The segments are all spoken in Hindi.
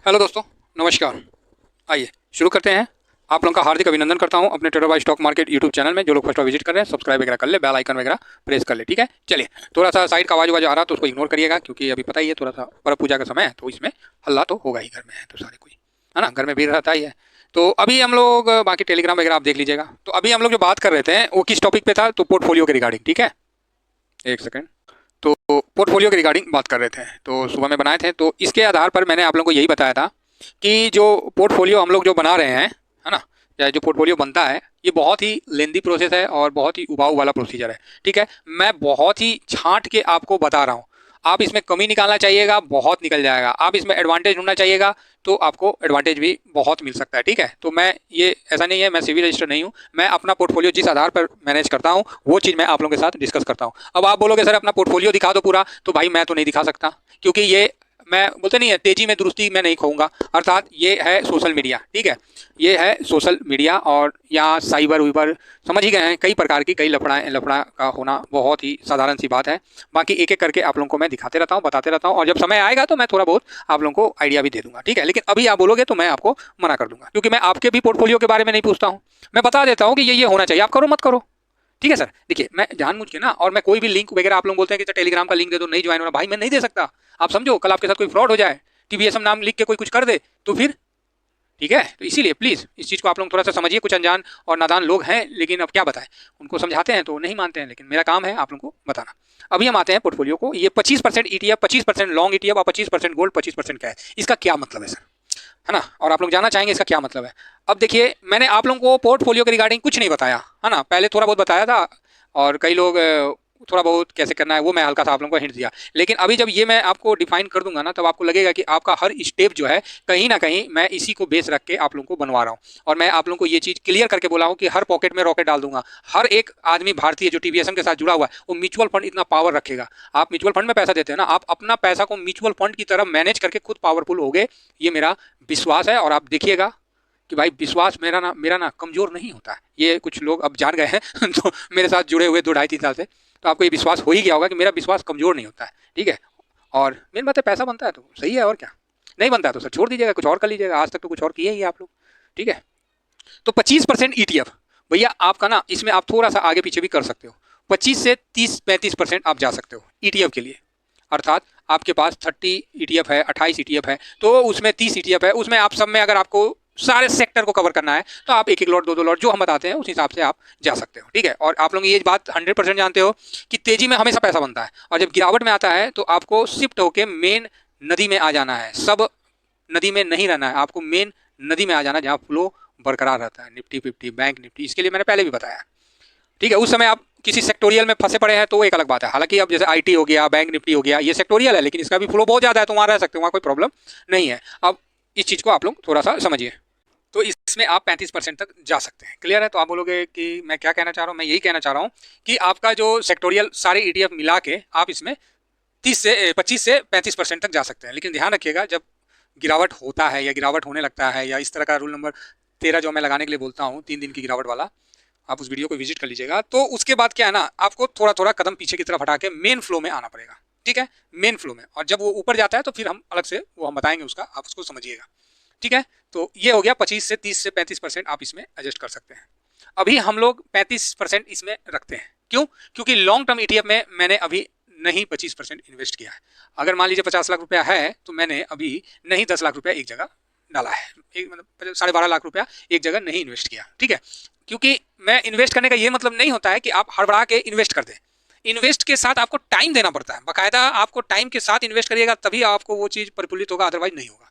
हेलो दोस्तों, नमस्कार। आइए शुरू करते हैं। आप लोगों का हार्दिक अभिनंदन करता हूं अपने trader by stock market YouTube channel में। जो लोग फर्स्ट बार विजिट कर रहे हैं सब्सक्राइब वगैरह कर ले, बेल आइकन वगैरह प्रेस कर ले, ठीक है। चलिए, थोड़ा सा साइड का आवाज आ रहा तो उसको इग्नोर करिएगा, क्योंकि अभी पता ही है थोड़ा सा परम पूजा का समय है, तो इसमें हल्ला तो होगा ही। घर में है तो सारे कोई है ना, घर में भीड़ रहता ही है। तो अभी हम लोग बाकी टेलीग्राम वगैरह आप देख लीजिएगा। तो अभी हम लोग जो बात कर रहे थे वो किस टॉपिक पे था, तो पोर्टफोलियो के रिगार्डिंग, ठीक है। एक सेकेंड। तो पोर्टफोलियो के रिगार्डिंग बात कर रहे थे, तो सुबह में बनाए थे। तो इसके आधार पर मैंने आप लोगों को यही बताया था कि जो पोर्टफोलियो हम लोग जो बना रहे हैं, है ना, या जो पोर्टफोलियो बनता है, ये बहुत ही लेंदी प्रोसेस है और बहुत ही उबाऊ वाला प्रोसीजर है, ठीक है। मैं बहुत ही छांट के आपको बता रहा हूँ। आप इसमें कमी निकालना चाहिएगा, बहुत निकल जाएगा। आप इसमें एडवांटेज ढूंढना चाहिएगा, तो आपको एडवांटेज भी बहुत मिल सकता है, ठीक है। तो मैं ये ऐसा नहीं है, मैं सिविल रजिस्टर नहीं हूँ। मैं अपना पोर्टफोलियो जिस आधार पर मैनेज करता हूँ वो चीज़ मैं आप लोगों के साथ डिस्कस करता हूँ। अब आप बोलोगे सर अपना पोर्टफोलियो दिखा दो पूरा, तो भाई मैं तो नहीं दिखा सकता, क्योंकि ये मैं बोलते नहीं है तेजी में दुरुस्ती मैं नहीं कहूँगा। अर्थात ये है सोशल मीडिया, ठीक है। ये है सोशल मीडिया, और यहाँ साइबर वीबर समझ ही गए हैं, कई प्रकार की कई लफड़ा का होना बहुत ही साधारण सी बात है। बाकी एक एक करके आप लोगों को मैं दिखाते रहता हूँ, बताते रहता हूँ, और जब समय आएगा तो मैं थोड़ा बहुत आप लोगों को आइडिया भी दे दूंगा, ठीक है। लेकिन अभी आप बोलोगे तो मैं आपको मना कर दूंगा, क्योंकि मैं आपके भी पोर्टफोलियो के बारे में नहीं पूछता हूँ। मैं बता देता हूँ कि ये होना चाहिए, आप करो मत करो, ठीक है सर। देखिए, मैं जानबूझ के ना, और मैं कोई भी लिंक वगैरह आप लोग बोलते हैं कि टेलीग्राम का लिंक दे दो, नहीं ज्वाइन होना, भाई मैं नहीं दे सकता। आप समझो कल आपके साथ कोई फ्रॉड हो जाए, टीवीएसएम नाम लिख के कोई कुछ कर दे तो फिर, ठीक है। तो इसीलिए प्लीज़ इस चीज़ को आप लोग थोड़ा सा समझिए। कुछ अनजान और नादान लोग हैं, लेकिन अब क्या बताएं, उनको समझाते हैं तो नहीं मानते हैं, लेकिन मेरा काम है आप लोगों को बताना। अभी हम आते हैं पोर्टफोलियो को। ये 25% ईटीएफ, 25% लॉन्ग ईटीएफ और 25% गोल्ड, 25% क्या है, इसका क्या मतलब है सर, है ना। और आप लोग जानना चाहेंगे इसका क्या मतलब है। अब देखिए, मैंने आप लोगों को पोर्टफोलियो के रिगार्डिंग कुछ नहीं बताया, है ना। पहले थोड़ा बहुत बताया था, और कई लोग थोड़ा बहुत कैसे करना है वो मैं हल्का सा आप लोगों को हिंट दिया। लेकिन अभी जब ये मैं आपको डिफाइन कर दूंगा ना, तब आपको लगेगा कि आपका हर स्टेप जो है कहीं ना कहीं मैं इसी को बेस रख के आप लोगों को बनवा रहा हूँ। और मैं आप लोगों को ये चीज़ क्लियर करके बोला हूँ कि हर पॉकेट में रॉकेट डाल दूंगा। हर एक आदमी भारतीय जो टीवीएसएम के साथ जुड़ा हुआ है, वो म्यूचुअल फंड इतना पावर रखेगा। आप म्यूचुअल फंड में पैसा देते हैं ना, आप अपना पैसा को म्यूचुअल फंड की तरह मैनेज करके खुद पावरफुल हो गए, ये मेरा विश्वास है। और आप देखिएगा कि भाई विश्वास मेरा ना कमज़ोर नहीं होता है। ये कुछ लोग अब जान गए हैं तो मेरे साथ जुड़े हुए 2 ढाई 3 साल से, तो आपको ये विश्वास हो ही गया होगा कि मेरा विश्वास कमज़ोर नहीं होता है, ठीक है। और मेन बात है, पैसा बनता है तो सही है, और क्या। नहीं बनता है तो सर छोड़ दीजिएगा, कुछ और कर लीजिएगा। आज तक तो कुछ और किए ही आप लोग, ठीक है। तो 25% ईटीएफ, भैया आपका ना इसमें आप थोड़ा सा आगे पीछे भी कर सकते हो। 25 से 30 35% आप जा सकते हो ईटीएफ के लिए। अर्थात आपके पास 30 ईटीएफ है, 28 ईटीएफ है, तो उसमें 30 ईटीएफ है। उसमें आप सब में अगर आपको सारे सेक्टर को कवर करना है, तो आप एक एक लॉट, दो दो लॉट जो हम बताते हैं उस हिसाब से आप जा सकते हो, ठीक है। और आप लोग ये बात 100% जानते हो कि तेजी में हमेशा पैसा बनता है, और जब गिरावट में आता है तो आपको शिफ्ट होकर मेन नदी में आ जाना है। सब नदी में नहीं रहना है, आपको मेन नदी में आ जाना है, जहाँ फ्लो बरकरार रहता है। निफ्टी 50, बैंक निफ्टी, इसके लिए मैंने पहले भी बताया, ठीक है। उस समय आप किसी सेक्टोरियल में फंसे पड़े हैं तो एक अलग बात है। हालांकि अब जैसे आईटी हो गया, बैंक निफ्टी हो गया, ये सेक्टोरियल है, लेकिन इसका भी फ्लो बहुत ज़्यादा है, तो वहाँ रह सकते हो, वहाँ कोई प्रॉब्लम नहीं है। अब इस चीज़ को आप लोग थोड़ा सा समझिए। तो इसमें आप 35% तक जा सकते हैं, क्लियर है। तो आप बोलोगे कि मैं क्या कहना चाह रहा हूँ, मैं यही कहना चाह रहा हूँ कि आपका जो सेक्टोरियल सारे ईटीएफ मिला के आप इसमें 25 से 35% तक जा सकते हैं। लेकिन ध्यान रखिएगा, जब गिरावट होता है या गिरावट होने लगता है, या इस तरह का रूल नंबर 13 जो मैं लगाने के लिए बोलता हूँ, 3 दिन की गिरावट वाला, आप उस वीडियो को विजिट कर लीजिएगा। तो उसके बाद क्या है ना, आपको थोड़ा थोड़ा कदम पीछे की तरफ हटा के मेन फ्लो में आना पड़ेगा, ठीक है, मेन फ्लो में। और जब वो ऊपर जाता है तो फिर हम अलग से वो हम बताएंगे उसका, आप उसको समझिएगा, ठीक है। तो ये हो गया 25 से 30 से 35% आप इसमें एडजस्ट कर सकते हैं। अभी हम लोग 35% इसमें रखते हैं, क्यों? क्योंकि लॉन्ग टर्म ईटीएफ में मैंने अभी नहीं 25% इन्वेस्ट किया है। अगर मान लीजिए 50 लाख रुपया है, तो मैंने अभी नहीं 10 लाख रुपया एक जगह डाला है, एक मतलब 12.5 लाख रुपया एक जगह नहीं इन्वेस्ट किया, ठीक है। क्योंकि मैं इन्वेस्ट करने का ये मतलब नहीं होता है कि आप हड़बड़ा के इन्वेस्ट कर दें। इन्वेस्ट के साथ आपको टाइम देना पड़ता है, बाकायदा आपको टाइम के साथ इन्वेस्ट करिएगा, तभी आपको वो चीज़ प्रफुल्लित होगा, अदरवाइज नहीं होगा।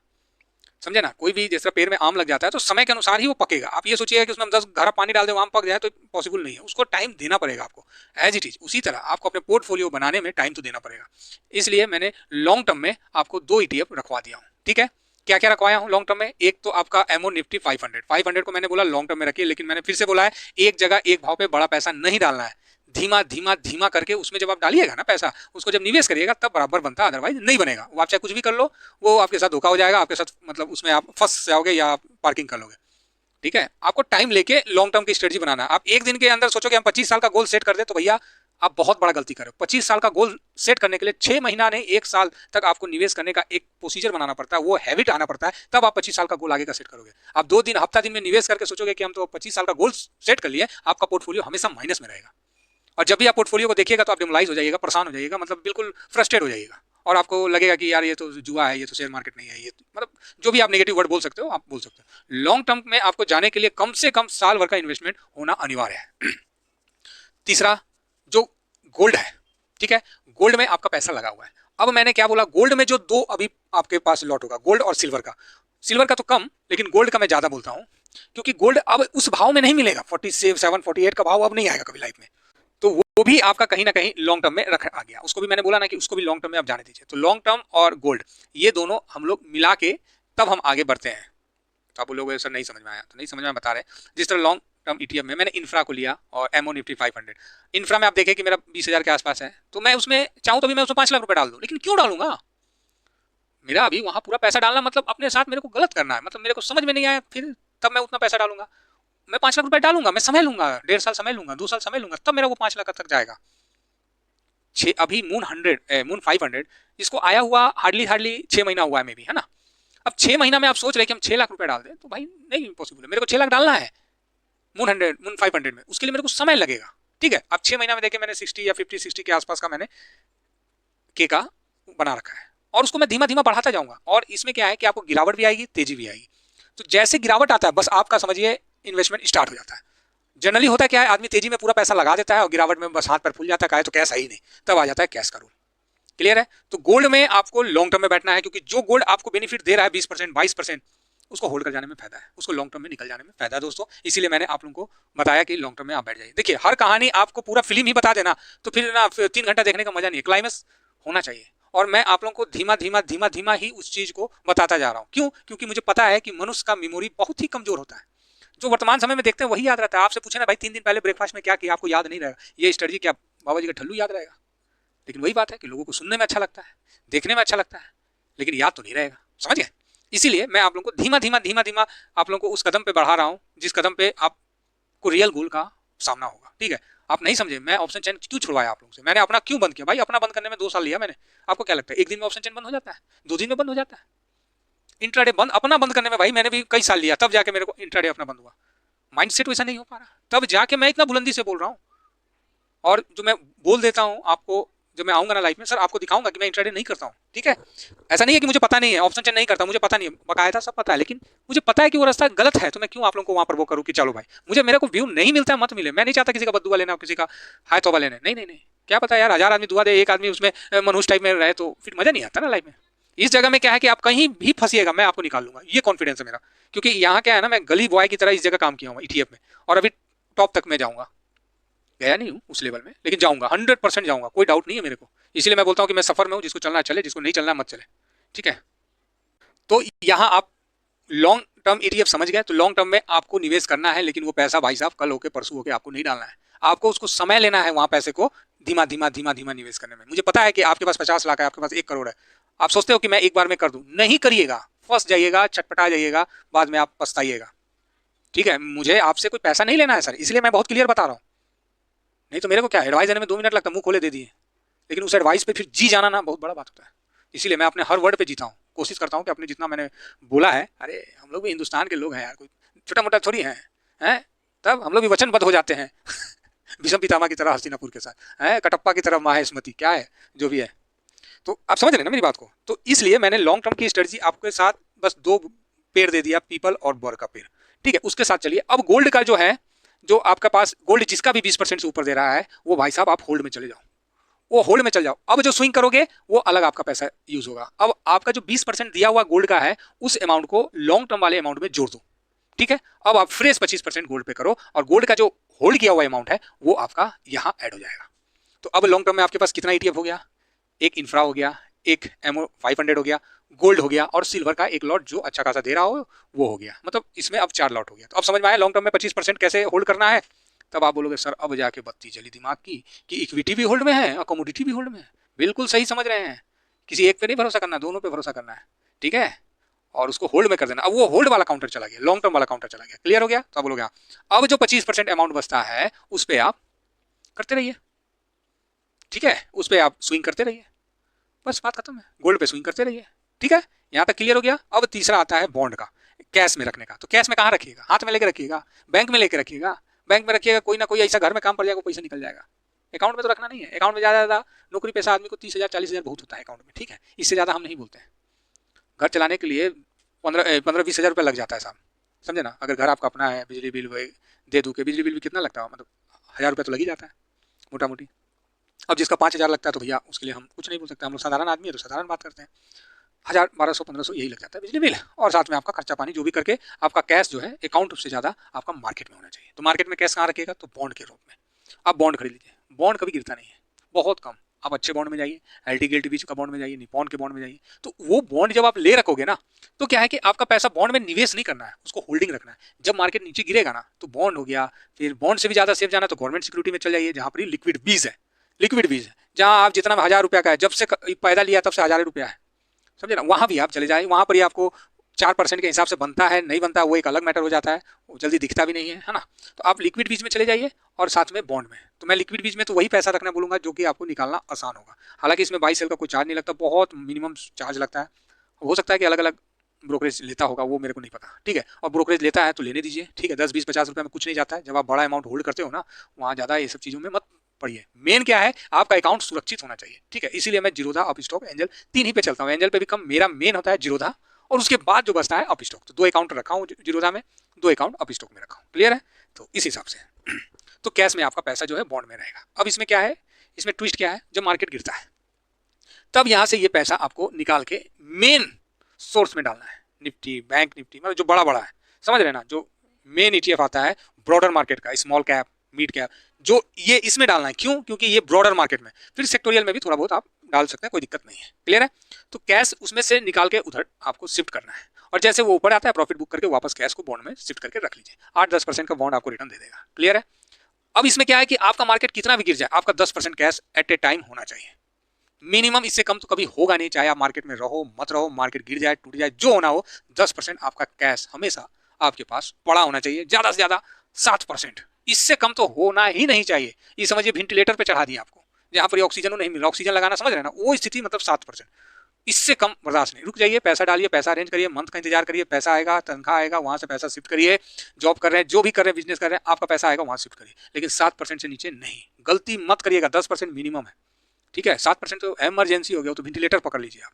समझे ना। कोई भी जैसा पेड़ में आम लग जाता है तो समय के अनुसार ही वो पकेगा। आप ये सोचिएगा कि उसमें हम 10 घड़ा पानी डाल दें आम पक जाए, तो पॉसिबल नहीं है। उसको टाइम देना पड़ेगा आपको, एज इट इज। उसी तरह आपको अपने पोर्टफोलियो बनाने में टाइम तो देना पड़ेगा। इसलिए मैंने लॉन्ग टर्म में आपको 2 ईटीएफ रखवा दिया हूँ, ठीक है। क्या क्या रखवाया हूँ लॉन्ग टर्म में? एक तो आपका एमओ निफ्टी 500 को मैंने बोला लॉन्ग टर्म में रखिए, लेकिन मैंने फिर से बोला है, एक जगह एक भाव पे बड़ा पैसा नहीं डालना है। धीमा धीमा धीमा करके उसमें जब आप डालिएगा ना पैसा, उसको जब निवेश करिएगा तब बराबर बनता है, अदरवाइज नहीं बनेगा। वो आप चाहे कुछ भी कर लो, वो आपके साथ धोखा हो जाएगा, आपके साथ मतलब उसमें आप फंस जाओगे या पार्किंग कर लोगे, ठीक है। आपको टाइम लेके लॉन्ग टर्म की स्ट्रेटजी बनाना है। आप एक दिन के अंदर सोचो कि हम 25 साल का गोल सेट कर दे, तो भैया आप बहुत बड़ा गलती कर रहे हो। 25 साल का गोल सेट करने के लिए 6 महीना नहीं 1 साल तक आपको निवेश करने का एक प्रोसीजर बनाना पड़ता है, वो हैबिट आना पड़ता है, तब आप 25 साल का गोल आगे का सेट करोगे। आप 2 दिन हफ्ता दिन में निवेश करके सोचोगे कि हम तो 25 साल का गोल सेट कर लिए, आपका पोर्टफोलियो हमेशा माइनस में रहेगा। और जब भी आप पोर्टफोलियो को देखिएगा तो आप डिमोलाइज हो जाइएगा, परेशान हो जाइएगा, मतलब बिल्कुल फ्रस्ट्रेट हो जाइएगा, और आपको लगेगा कि यार ये तो जुआ है, ये तो शेयर मार्केट नहीं है, ये मतलब जो भी आप नेगेटिव वर्ड बोल सकते हो आप बोल सकते हो। लॉन्ग टर्म में आपको जाने के लिए कम से कम साल भर का इन्वेस्टमेंट होना अनिवार्य है। तीसरा जो गोल्ड है, ठीक है, गोल्ड में आपका पैसा लगा हुआ है। अब मैंने क्या बोला, गोल्ड में जो दो अभी आपके पास लॉट होगा, गोल्ड और सिल्वर का। सिल्वर का तो कम, लेकिन गोल्ड का मैं ज्यादा बोलता हूं, क्योंकि गोल्ड अब उस भाव में नहीं मिलेगा, 47 48 का भाव अब नहीं आएगा कभी लाइफ में। तो वो भी आपका कहीं ना कहीं लॉन्ग टर्म में रख आ गया, उसको भी मैंने बोला ना कि उसको भी लॉन्ग टर्म में आप जाने दीजिए। तो लॉन्ग टर्म और गोल्ड ये दोनों हम लोग मिला के तब हम आगे बढ़ते हैं। तो आप लोग सर नहीं समझ में आया, तो नहीं समझ में बता रहे। जिस तरह लॉन्ग टर्म ईटीएफ में मैंने इंफ्रा को लिया और एमओ निफ्टी 500, इंफ्रा में आप देखें कि मेरा 20,000 के आसपास है, तो मैं उसमें चाहूँ तो भी मैं उसमें 5 लाख रुपए डाल दूँ, लेकिन क्यों डालूंगा? मेरा अभी वहां पूरा पैसा डालना मतलब अपने साथ मेरे को गलत करना है, मतलब मेरे को समझ में नहीं आया, फिर तब मैं उतना पैसा डालूंगा। मैं 5 लाख रुपए डालूंगा, मैं समय लूंगा, 1.5 साल समय लूंगा, 2 साल समय लूंगा, तब मेरा वो 5 लाख तक जाएगा। अभी मून 500 जिसको आया हुआ हार्डली 6 महीना हुआ है मे भी, है ना। अब 6 महीना में आप सोच रहे कि हम 6 लाख रुपए डाल दें, तो भाई नहीं पॉसिबल है। मेरे को 6 लाख डालना है मून 500 में, उसके लिए मेरे को समय लगेगा, ठीक है। अब 6 महीना में देखे मैंने 60 या 50-60 के आसपास का मैंने के का बना रखा है, और उसको मैं धीमा धीमा बढ़ाता जाऊंगा। और इसमें क्या है कि आपको गिरावट भी आएगी, तेजी भी आएगी। तो जैसे गिरावट आता है बस आपका समझिए इन्वेस्टमेंट स्टार्ट हो जाता है। जनरली होता क्या है, आदमी तेजी में पूरा पैसा लगा देता है और गिरावट में बस हाथ पर फूल जाता है, तो कैश है ही नहीं, तब आ जाता है कैश का रूल। क्लियर है। तो गोल्ड में आपको लॉन्ग टर्म में बैठना है, क्योंकि जो गोल्ड आपको बेनिफिट दे रहा है 20% 22%, उसको होल्ड कर जाने में फायदा है, उसको लॉन्ग टर्म में निकल जाने में फायदा है दोस्तों। इसीलिए मैंने आप लोगों को बताया कि लॉन्ग टर्म में आप बैठ जाइए। देखिए हर कहानी आपको पूरा फिल्म ही बता देना तो फिर ना 3 घंटा देखने का मजा नहीं है, क्लाइमेक्स होना चाहिए। और मैं आप लोगों को धीमा धीमा धीमा धीमा ही उस चीज को बताता जा रहा हूँ। क्यों? क्योंकि मुझे पता है कि मनुष्य का मेमोरी बहुत ही कमजोर होता है। जो वर्तमान समय में देखते हैं वही याद रहता है। आपसे पूछे ना भाई 3 दिन पहले ब्रेकफास्ट में क्या किया, आपको याद नहीं रहेगा। ये स्ट्रेटजी क्या बाबा जी का ठल्लू याद रहेगा? लेकिन वही बात है कि लोगों को सुनने में अच्छा लगता है, देखने में अच्छा लगता है, लेकिन याद तो नहीं रहेगा। समझ गए? इसीलिए मैं आप लोगों को धीमा धीमा धीमा धीमा आप लोगों को उस कदम पे बढ़ा रहा हूँ जिस कदम पे आपको रियल गोल का सामना होगा। ठीक है? आप नहीं समझे मैं ऑप्शन चेन क्यों छुड़वाया आप लोगों से, मैंने अपना क्यों बंद किया? भाई अपना बंद करने में 2 साल लिया मैंने। आपको क्या लगता है 1 दिन में ऑप्शन चेन बंद हो जाता है? 2 दिन में बंद हो जाता है? इंट्राडे बंद अपना बंद करने में भाई मैंने भी कई साल लिया, तब जाके मेरे को इंट्राडे अपना बंद हुआ। माइंडसेट वैसा नहीं हो पा रहा, तब जाके मैं इतना बुलंदी से बोल रहा हूँ। और जो मैं बोल देता हूँ आपको, जब मैं आऊंगा ना लाइफ में सर आपको दिखाऊंगा कि मैं इंट्राडे नहीं करता हूँ। ठीक है? ऐसा नहीं है कि मुझे पता नहीं है, ऑप्शन चेन नहीं करता, मुझे पता नहीं है, बकायदा सब पता है, लेकिन मुझे पता है कि वो रास्ता गलत है, तो मैं क्यों आप लोगों को वहां पर वो करूँ कि चलो भाई मेरे को व्यू नहीं मिलता मत मिले। मैं नहीं चाहता किसी का बददुआ लेना, किसी का हाय तौबा लेना। नहीं नहीं नहीं, क्या पता यार 1000 आदमी दुआ दे, एक आदमी उसमें मनहूस टाइप में रहे, तो फिर मजा नहीं आता ना लाइफ में। इस जगह में क्या है कि आप कहीं भी फंसिएगा मैं आपको निकाल लूंगा, ये कॉन्फिडेंस है मेरा। क्योंकि यहाँ क्या है ना, मैं गली बॉय की तरह इस जगह काम किया हूँ ईटीएफ में, और अभी टॉप तक मैं जाऊंगा। गया नहीं हूँ उस लेवल में, लेकिन जाऊंगा, 100% जाऊंगा, कोई डाउट नहीं है मेरे को। इसीलिए मैं बोलता हूँ कि मैं सफर में हूँ, जिसको चलना चले, जिसको नहीं चलना मत चले। ठीक है? तो यहाँ आप लॉन्ग टर्म ईटीएफ समझ गए। तो लॉन्ग टर्म में आपको निवेश करना है, लेकिन वो पैसा भाई साहब कल होके परसों होके आपको नहीं डालना है। आपको उसको समय लेना है, वहां पैसे को धीमा धीमा धीमा धीमा निवेश करने में। मुझे पता है कि आपके पास 50 लाख है, आपके पास 1 करोड़ है, आप सोचते हो कि मैं एक बार में कर दूं, नहीं करिएगा, फंस जाइएगा, छटपटा जाइएगा, बाद में आप पछताइएगा। ठीक है? मुझे आपसे कोई पैसा नहीं लेना है सर, इसलिए मैं बहुत क्लियर बता रहा हूँ। नहीं तो मेरे को क्या एडवाइस देने में 2 मिनट लगता, मुंह खोले दे दिए, लेकिन उस एडवाइस पे फिर जी जाना ना बहुत बड़ा बात होता है। इसीलिए मैं अपने हर वर्ड पे जीता हूँ, कोशिश करता हूँ कि अपने जितना मैंने बोला है, अरे हम लोग भी हिंदुस्तान के लोग हैं यार, कोई छोटा मोटा थोड़ी हैं, तब हम लोग भी वचनबद्ध हो जाते हैं भीष्म पितामह की तरह हस्तिनापुर के साथ, है कटप्पा की तरह माहेशमती, क्या है जो भी है। तो आप समझ रहे ना मेरी बात को। तो इसलिए मैंने लॉन्ग टर्म की स्ट्रेटजी आपके साथ बस 2 पेड़ दे दिया, पीपल और बर का पेड़। ठीक है? उसके साथ चलिए। अब गोल्ड का जो है, जो आपका पास गोल्ड जिसका भी 20% से ऊपर दे रहा है, वो भाई साहब आप होल्ड में चले जाओ, वो होल्ड में चल जाओ। अब जो स्विंग करोगे वो अलग आपका पैसा यूज होगा। अब आपका जो 20% दिया हुआ गोल्ड का है, उस अमाउंट को लॉन्ग टर्म वाले अमाउंट में जोड़ दो। ठीक है? अब आप फ्रेश 25% गोल्ड पे करो, और गोल्ड का जो होल्ड किया हुआ अमाउंट है वो आपका यहाँ ऐड हो जाएगा। तो अब लॉन्ग टर्म में आपके पास कितना ईटीएफ हो गया? एक इंफ्रा हो गया, एक एमओ 500 हो गया, गोल्ड हो गया, और सिल्वर का एक लॉट जो अच्छा खासा दे रहा हो वो हो गया। मतलब इसमें अब 4 लॉट हो गया। तो अब समझ में आया लॉन्ग टर्म में 25% कैसे होल्ड करना है। तब आप बोलोगे सर अब जाके बत्ती चली दिमाग की कि इक्विटी भी होल्ड में है और कमोडिटी भी होल्ड में है। बिल्कुल सही समझ रहे हैं। किसी एक पे नहीं भरोसा करना, दोनों पे भरोसा करना है। ठीक है? और उसको होल्ड में कर देना। अब वो होल्ड वाला काउंटर चला गया, लॉन्ग टर्म वाला काउंटर चला गया। क्लियर हो गया? तो आप बोलोगे अब जो 25% अमाउंट बचता है उस पर आप करते रहिए। ठीक है, उस पर आप स्विंग करते रहिए, बस बात खत्म है। गोल्ड पे स्विंग करते रहिए, ठीक है, यहाँ तक क्लियर हो गया। अब तीसरा आता है बॉन्ड का, कैश में रखने का। तो कैश में कहाँ रखिएगा? हाथ में लेके रखिएगा, बैंक में लेके रखिएगा। बैंक में रखिएगा, कोई ना कोई ऐसा घर में काम पड़ जाएगा, पैसा निकल जाएगा। अकाउंट में तो रखना नहीं है। अकाउंट में ज़्यादा ज़्यादा नौकरी पैसा आदमी को 30,000 40,000 बहुत होता है अकाउंट में, ठीक है, इससे ज़्यादा हम नहीं बोलते हैं। घर चलाने के लिए 15-20 हज़ार रुपये लग जाता है साहब, समझे ना। अगर घर आपका अपना है, बिजली बिल दे दूँ के, बिजली बिल भी कितना लगता है, मतलब 1,000 रुपये तो लग ही जाता है मोटा मोटी। अब जिसका 5,000 लगता है तो भैया उसके लिए हम कुछ नहीं बोल सकते, हम लोग साधारण आदमी है तो साधारण बात करते हैं। 1,000 1200 1500 यही लग जाता है बिजली बिल, और साथ में आपका खर्चा पानी जो भी करके आपका कैश जो है अकाउंट से ज़्यादा आपका मार्केट में होना चाहिए। तो मार्केट में कैश कहाँ रखिएगा? तो बॉन्ड के रूप में आप बॉन्ड खरीद लीजिए। बॉन्ड कभी गिरता नहीं है, बहुत कम। आप अच्छे बॉन्ड में जाइए, LT गिल्टी बीच का बॉन्ड में जाइए, निपॉन के बॉन्ड में जाइए। तो वो बॉन्ड जब आप ले रखोगे ना, तो क्या है कि आपका पैसा बॉन्ड में निवेश नहीं करना है, उसको होल्डिंग रखना है। जब मार्केट नीचे गिरेगा ना, तो बॉन्ड हो गया, फिर बॉन्ड से भी ज़्यादा सेफ जाना तो गवर्नमेंट सिक्योरिटी में चल जाइए, जहाँ पर लिक्विड बीज है। लिक्विड बीज है जहाँ आप जितना 1,000 रुपया का है, जब से पैदा लिया तब से 1,000 रुपया है, समझे ना। वहाँ भी आप चले जाए, वहाँ पर ही आपको 4% के हिसाब से बनता है, नहीं बनता वो एक अलग मैटर हो जाता है, वो जल्दी दिखता भी नहीं है ना। तो आप लिक्विड बीज में चले जाइए और साथ में बॉन्ड में। तो मैं लिक्विड बीज में तो वही पैसा रखना बोलूँगा जो कि आपको निकालना आसान होगा। हालांकि इसमें बाई सेल का कोई चार्ज नहीं लगता, बहुत मिनिमम चार्ज लगता है। हो सकता है कि अलग अलग ब्रोकरेज लेता होगा, वो मेरे को नहीं पता, ठीक है। और ब्रोकरेज लेता है तो लेने दीजिए, ठीक है। 10-20-50 रुपये में कुछ नहीं जाता है। जब आप बड़ा अमाउंट होल्ड करते हो ना, वहाँ ज़्यादा ये सब चीज़ों में मत पढ़िए। मेन क्या है, आपका अकाउंट सुरक्षित होना चाहिए, ठीक है। इसीलिए मैं जीरोधा, अपस्टॉक, एंजल 3 ही पे चलता हूँ। एंजल पे भी कम, मेरा मेन होता है जीरोधा, और उसके बाद जो बचता है अपस्टॉक। तो 2 अकाउंट रखा हूँ जीरोधा में, 2 अकाउंट अपस्टॉक में रखा हूँ, क्लियर है। तो इस हिसाब से तो कैश में आपका पैसा जो है बॉन्ड में रहेगा। अब इसमें क्या है, इसमें ट्विस्ट क्या है, जब मार्केट गिरता है तब यहाँ से ये पैसा आपको निकाल के मेन सोर्स में डालना है। निफ्टी, बैंक निफ्टी, मतलब जो बड़ा बड़ा है, समझ रहे ना, जो मेन ETF आता है ब्रॉडर मार्केट का, स्मॉल कैप, मिड कैप, जो ये इसमें डालना है। क्यों? क्योंकि ये ब्रॉडर मार्केट में, फिर सेक्टोरियल में भी थोड़ा बहुत आप डाल सकते हैं, कोई दिक्कत नहीं है, क्लियर है। तो कैश उसमें से निकाल के उधर आपको शिफ्ट करना है, और जैसे वो ऊपर आता है प्रॉफिट बुक करके वापस कैश को बॉन्ड में शिफ्ट करके रख लीजिए। 8-10% का बॉन्ड आपको रिटर्न दे देगा, क्लियर है। अब इसमें क्या है कि आपका मार्केट कितना भी गिर जाए, आपका 10% कैश एट ए टाइम होना चाहिए मिनिमम। इससे कम तो कभी होगा नहीं, चाहे आप मार्केट में रहो मत रहो, मार्केट गिर जाए टूट जाए जो होना हो, 10% आपका कैश हमेशा आपके पास पड़ा होना चाहिए। ज़्यादा से ज़्यादा 7%, इससे कम तो होना ही नहीं चाहिए। ये समझिए वेंटिलेटर पे चढ़ा दिया आपको, जहाँ पर ऑक्सीजन नहीं मिल रहा, ऑक्सीजन लगाना, समझ रहे हैं ना, वो स्थिति मतलब 7%। इससे कम बर्दाश्त नहीं। रुक जाइए, पैसा डालिए, पैसा अरेंज करिए, मंथ का इंतजार करिए, पैसा आएगा, तनख्वाह आएगा, वहाँ से पैसा शिफ्ट करिए। जॉब कर रहे हैं, जो भी कर रहे हैं, बिजनेस कर रहे हैं, आपका पैसा आएगा, वहाँ शिफ्ट करिए, लेकिन 7% से नीचे नहीं। गलती मत करिएगा, 10% मिनिमम है, ठीक है। 7% तो इमरजेंसी हो गया, तो वेंटिलेटर पकड़ लीजिए आप,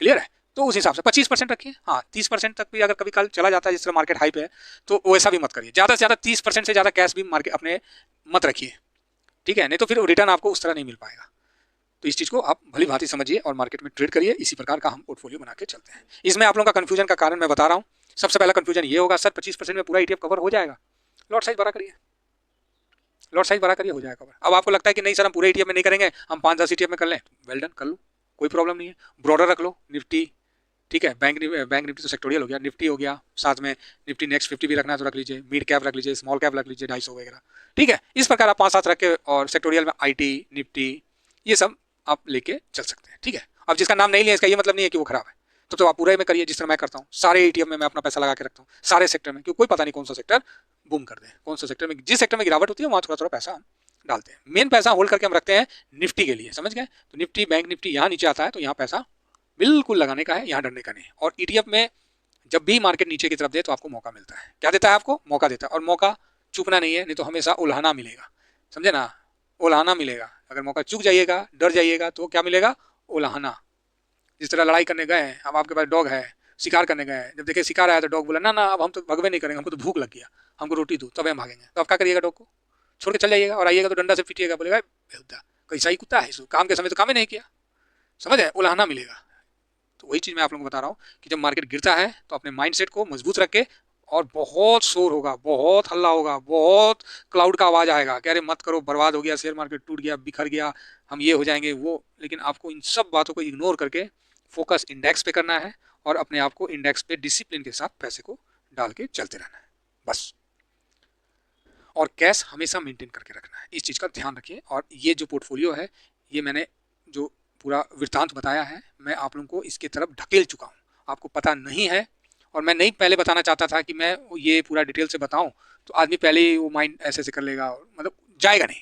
क्लियर है। तो उस हिसाब से 25% रखिए, हाँ 30% तक भी अगर कभी कल चला जाता है, जिस तरह मार्केट हाई पे है, तो वैसा भी मत करिए। ज़्यादा से ज़्यादा 30% से ज़्यादा कैश भी मार्केट अपने मत रखिए, ठीक है, नहीं तो फिर रिटर्न आपको उस तरह नहीं मिल पाएगा। तो इस चीज़ को आप भली भांति समझिए और मार्केट में ट्रेड करिए। इसी प्रकार का हम पोर्टफोलियो बना के चलते हैं। इसमें आप लोगों का कन्फ्यूजन का कारण मैं बता रहा हूँ। सबसे पहला कन्फ्यूजन ये होगा, सर 25% में पूरा ETF कवर हो जाएगा? लॉट साइज बड़ा करिए, लॉट साइज बड़ा करिए, हो जाएगा कवर। अब आपको लगता है कि नहीं सर हम पूरे ETF में नहीं करेंगे, हम 5-10 ETF में कर लें, वेल डन, कर लो, कोई प्रॉब्लम नहीं है। ब्रॉडर रख लो, निफ्टी, ठीक है, बैंक निफ्टी तो सेक्टोरियल हो गया, निफ्टी हो गया, साथ में निफ्टी नेक्स्ट 50 भी रखना है तो रख लीजिए, मिड कैप रख लीजिए, स्मॉल कैप रख लीजिए 250 वगैरह, ठीक है। इस प्रकार आप 5-7 रख के, और सेक्टोरियल में IT, निफ्टी, ये सब आप लेके चल सकते हैं, ठीक है। अब जिसका नाम नहीं लिया इसका ये मतलब नहीं है कि वो खराब है। तो आप पूरे में करिए, जिस तरह मैं करता हूँ। सारे ETF में मैं अपना पैसा लगा के रखता हूँ, सारे सेक्टर में, क्योंकि कोई पता नहीं कौन सा सेक्टर बूम कर दे, कौन सा सेक्टर में, जिस सेक्टर में गिरावट होती है वहाँ थोड़ा थोड़ा पैसा हम डालते हैं। मेन पैसा होल्ड करके हम रखते हैं निफ्टी के लिए, समझ गए। तो निफ्टी, बैंक निफ्टी यहाँ नीचे आता है, तो यहाँ पैसा बिल्कुल लगाने का है, यहाँ डरने का नहीं। और ETF में जब भी मार्केट नीचे की तरफ दे तो आपको मौका मिलता है। क्या देता है आपको? मौका देता है, और मौका चूकना नहीं है, नहीं तो हमेशा उल्हाना मिलेगा, समझे ना, उल्हाना मिलेगा। अगर मौका चूक जाइएगा, डर जाइएगा, तो क्या मिलेगा? उल्हाना। जिस तरह लड़ाई करने गए हैं, अब आपके पास डॉग है, शिकार करने गए हैं, जब देखे शिकार आया तो डॉग बोला ना ना अब हम तो भगवे नहीं करेंगे, हमको तो भूख लग गया, हमको रोटी दो तब हम भागेंगे। तो आप क्या करिएगा? डॉग को छोड़ के चल जाइएगा, और आइएगा तो डंडा से पीटिएगा, बोलेगा बेहुदा कैसा ही कुत्ता है, काम के समय तो काम ही नहीं किया, समझ है, उल्हाना मिलेगा। तो वही चीज़ मैं आप लोगों को बता रहा हूँ कि जब मार्केट गिरता है तो अपने माइंडसेट को मजबूत रख के, और बहुत शोर होगा, बहुत हल्ला होगा, बहुत क्लाउड का आवाज़ आएगा कि अरे मत करो, बर्बाद हो गया, शेयर मार्केट टूट गया, बिखर गया, हम ये हो जाएंगे वो। लेकिन आपको इन सब बातों को इग्नोर करके फोकस इंडेक्स पे करना है, और अपने आप को इंडेक्स पे डिसिप्लिन के साथ पैसे को डाल के चलते रहना है बस। और कैश हमेशा मेंटेन करके रखना है, इस चीज़ का ध्यान रखिए। और ये जो पोर्टफोलियो है, ये मैंने जो पूरा वृत्तांत बताया है, मैं आप लोगों को इसके तरफ ढकेल चुका हूँ, आपको पता नहीं है। और मैं नहीं पहले बताना चाहता था कि मैं ये पूरा डिटेल से बताऊँ, तो आदमी पहले ही वो माइंड ऐसे कर लेगा, मतलब जाएगा नहीं,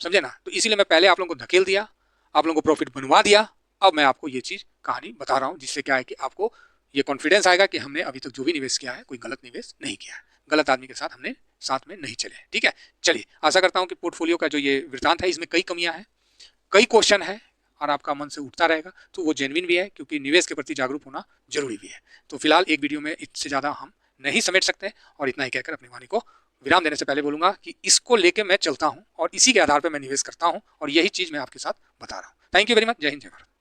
समझे ना। तो इसीलिए मैं पहले आप लोगों को धकेल दिया, आप लोगों को प्रॉफिट बनवा दिया। अब मैं आपको ये चीज़ कहानी बता रहा हूँ, जिससे क्या है कि आपको ये कॉन्फिडेंस आएगा कि हमने अभी तक जो भी निवेश किया है कोई गलत निवेश नहीं किया है, गलत आदमी के साथ हमने साथ में नहीं चले। ठीक है, चलिए आशा करता हूँ कि पोर्टफोलियो का जो ये वृत्तांत है इसमें कई कमियां हैं, कई क्वेश्चन है और आपका मन से उठता रहेगा, तो वो जेन्युइन भी है, क्योंकि निवेश के प्रति जागरूक होना जरूरी भी है। तो फिलहाल एक वीडियो में इससे ज़्यादा हम नहीं समेट सकते, और इतना ही कहकर अपनी वाणी को विराम देने से पहले बोलूंगा कि इसको लेके मैं चलता हूँ और इसी के आधार पर मैं निवेश करता हूँ, और यही चीज़ मैं आपके साथ बता रहा हूँ। Thank you very much. जय हिंद, जय भारत।